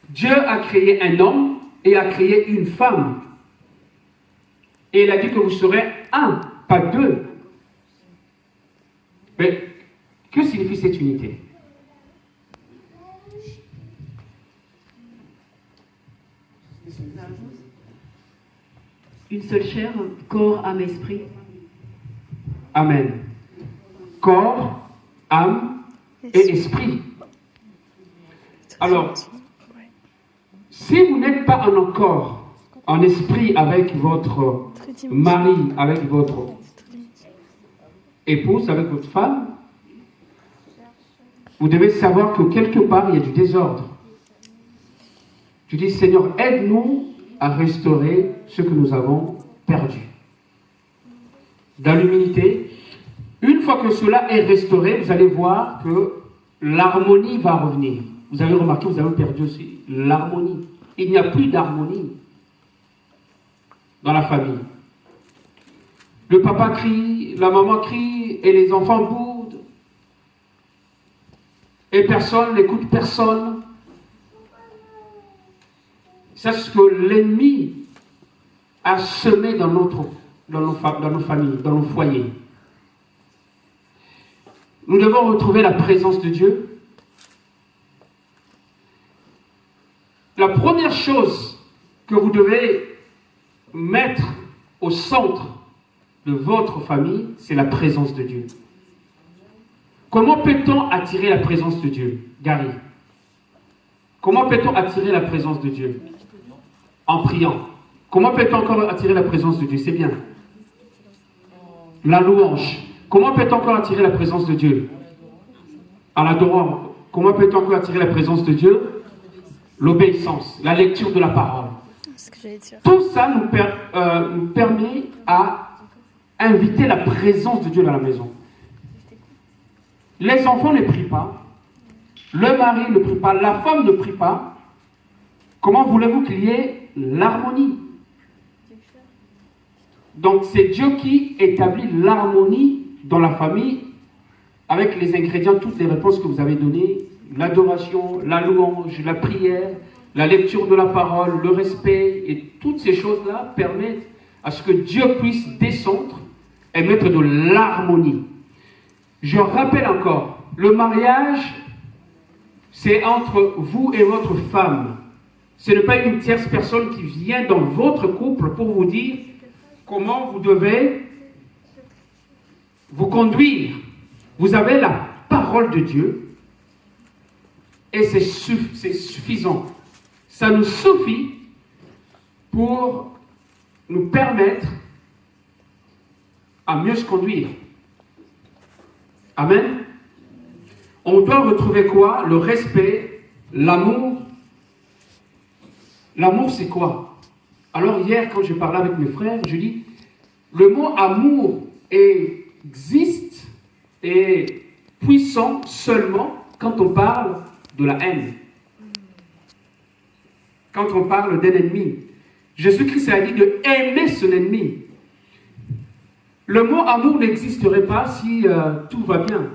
Dieu a créé un homme et a créé une femme. Et il a dit que vous serez un, pas deux. Mais que signifie cette unité? Une seule chair, corps, âme, esprit. Amen. Corps, âme et esprit. Alors, si vous n'êtes pas en accord, en esprit avec votre mari, avec votre épouse, avec votre femme, vous devez savoir que quelque part, il y a du désordre. Tu dis, Seigneur, aide-nous à restaurer ce que nous avons perdu. Dans l'humilité, une fois que cela est restauré, vous allez voir que l'harmonie va revenir. Vous avez remarqué, vous avez perdu aussi l'harmonie. Il n'y a plus d'harmonie dans la famille. Le papa crie, la maman crie, et les enfants boudent. Et personne n'écoute personne. C'est ce que l'ennemi a semé dans nos familles, dans nos foyers. Nous devons retrouver la présence de Dieu. La première chose que vous devez mettre au centre de votre famille, c'est la présence de Dieu. Comment peut-on attirer la présence de Dieu, Gary? Comment peut-on attirer la présence de Dieu? En priant. Comment peut-on encore attirer la présence de Dieu? C'est bien. La louange. Comment peut-on encore attirer la présence de Dieu? En adorant. Comment peut-on encore attirer la présence de Dieu? L'obéissance, la lecture de la parole. Tout ça nous permet à inviter la présence de Dieu dans la maison. Les enfants ne prient pas. Le mari ne prie pas. La femme ne prie pas. Comment voulez-vous qu'il y ait l'harmonie? Donc c'est Dieu qui établit l'harmonie dans la famille avec les ingrédients, toutes les réponses que vous avez données, l'adoration, la louange, la prière, la lecture de la parole, le respect, et toutes ces choses-là permettent à ce que Dieu puisse descendre et mettre de l'harmonie. Je rappelle encore, le mariage, c'est entre vous et votre femme. Ce n'est pas une tierce personne qui vient dans votre couple pour vous dire comment vous devez vous conduire. Vous avez la parole de Dieu et c'est suffisant. Ça nous suffit pour nous permettre à mieux se conduire. Amen. On doit retrouver quoi? Le respect, l'amour. L'amour, c'est quoi? Alors hier, quand je parlais avec mes frères, je dis, le mot amour existe et puissant seulement quand on parle de la haine. Quand on parle d'un ennemi. Jésus-Christ a dit de aimer son ennemi. Le mot amour n'existerait pas si tout va bien.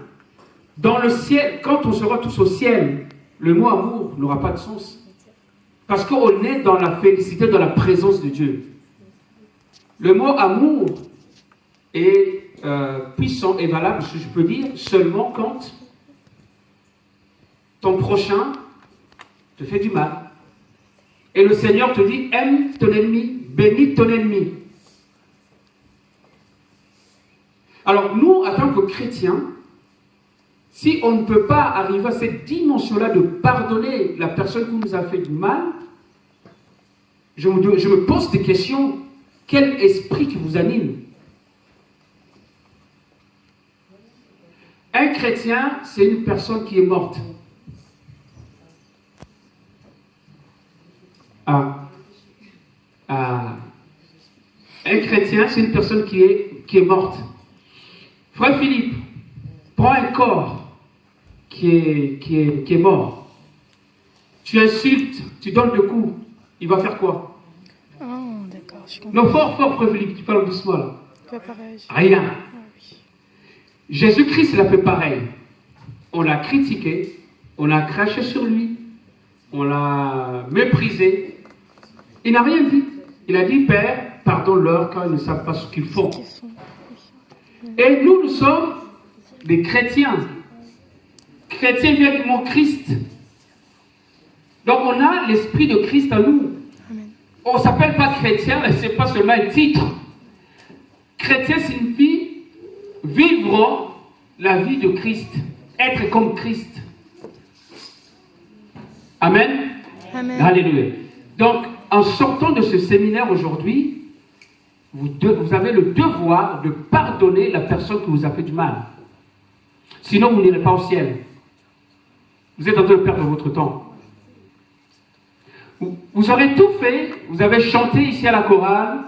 Dans le ciel, quand on sera tous au ciel, le mot amour n'aura pas de sens. Parce qu'on est dans la félicité, dans la présence de Dieu. Le mot amour est puissant et valable, si je peux dire, seulement quand ton prochain te fait du mal. Et le Seigneur te dit, aime ton ennemi, bénis ton ennemi. Alors nous, en tant que chrétiens, si on ne peut pas arriver à cette dimension-là de pardonner la personne qui nous a fait du mal, je me pose des questions. Quel esprit qui vous anime? Un chrétien, c'est une personne qui est morte. Un chrétien, c'est une personne qui est morte. Frère Philippe, prends un corps qui est mort. Tu insultes, tu donnes le coup. Il va faire quoi? Oh, d'accord, je comprends. Non, fort, frère Philippe, tu parles doucement là. Pas pareil. Rien. Ah, oui. Jésus-Christ, il a fait pareil. On l'a critiqué, on a craché sur lui, on l'a méprisé. Il n'a rien dit. Il a dit, Père, pardonne-leur car ils ne savent pas ce qu'ils font. Et nous sommes des chrétiens. Chrétien vient du mot Christ. Donc on a l'esprit de Christ en nous. Amen. On ne s'appelle pas chrétien, mais ce n'est pas seulement un titre. Chrétien signifie vivre la vie de Christ, être comme Christ. Amen. Amen. Alléluia. Donc, en sortant de ce séminaire aujourd'hui, vous avez le devoir de pardonner la personne qui vous a fait du mal. Sinon, vous n'irez pas au ciel. Vous êtes en train de perdre votre temps. Vous aurez tout fait. Vous avez chanté ici à la chorale.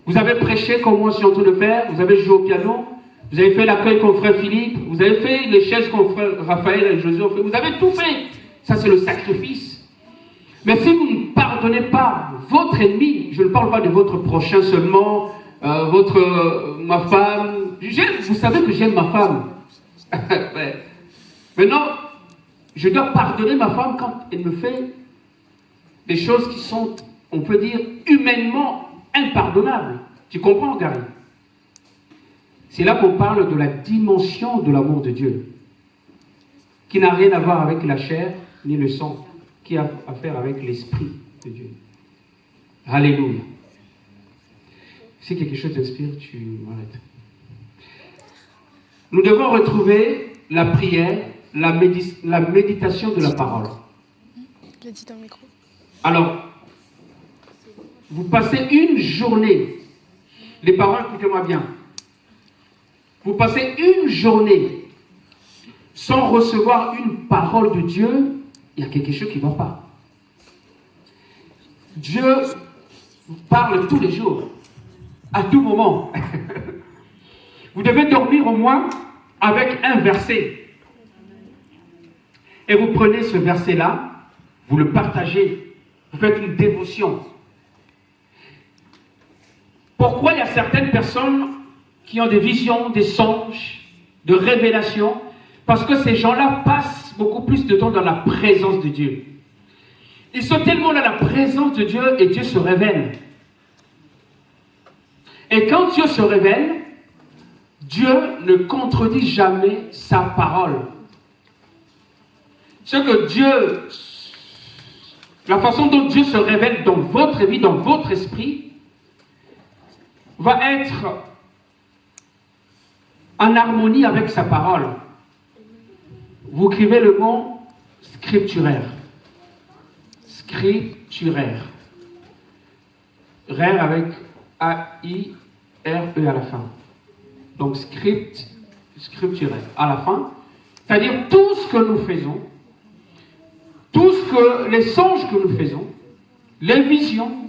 Vous avez prêché comme moi je suis en train de faire. Vous avez joué au piano. Vous avez fait l'accueil comme frère Philippe. Vous avez fait les chaises comme frère Raphaël et Josué ont fait. Vous avez tout fait. Ça, c'est le sacrifice. Mais si vous ne pardonnez pas votre ennemi, je ne parle pas de votre prochain seulement, ma femme. Vous savez que j'aime ma femme. Maintenant, je dois pardonner ma femme quand elle me fait des choses qui sont, on peut dire, humainement impardonnables. Tu comprends, Gary? C'est là qu'on parle de la dimension de l'amour de Dieu, qui n'a rien à voir avec la chair ni le sang, qui a à faire avec l'esprit de Dieu. Alléluia. Si quelque chose t'inspire, tu m'arrêtes. Nous devons retrouver la prière, la méditation de la parole. Je l'ai dit dans le micro. Alors, vous passez une journée, les paroles, écoutez-moi bien, vous passez une journée sans recevoir une parole de Dieu, il y a quelque chose qui ne va pas. Dieu parle tous les jours, à tout moment. Vous devez dormir au moins avec un verset. Et vous prenez ce verset-là, vous le partagez, vous faites une dévotion. Pourquoi il y a certaines personnes qui ont des visions, des songes, de révélations? Parce que ces gens-là passent beaucoup plus de temps dans la présence de Dieu. Ils sont tellement dans la présence de Dieu et Dieu se révèle. Et quand Dieu se révèle, Dieu ne contredit jamais sa parole. Ce que Dieu, la façon dont Dieu se révèle dans votre vie, dans votre esprit, va être en harmonie avec sa parole. Vous écrivez le mot scripturaire. Scripturaire. Rare avec A-I-R-E à la fin. Donc scripturaire à la fin. C'est-à-dire tout ce que nous faisons, les songes que nous faisons, les visions,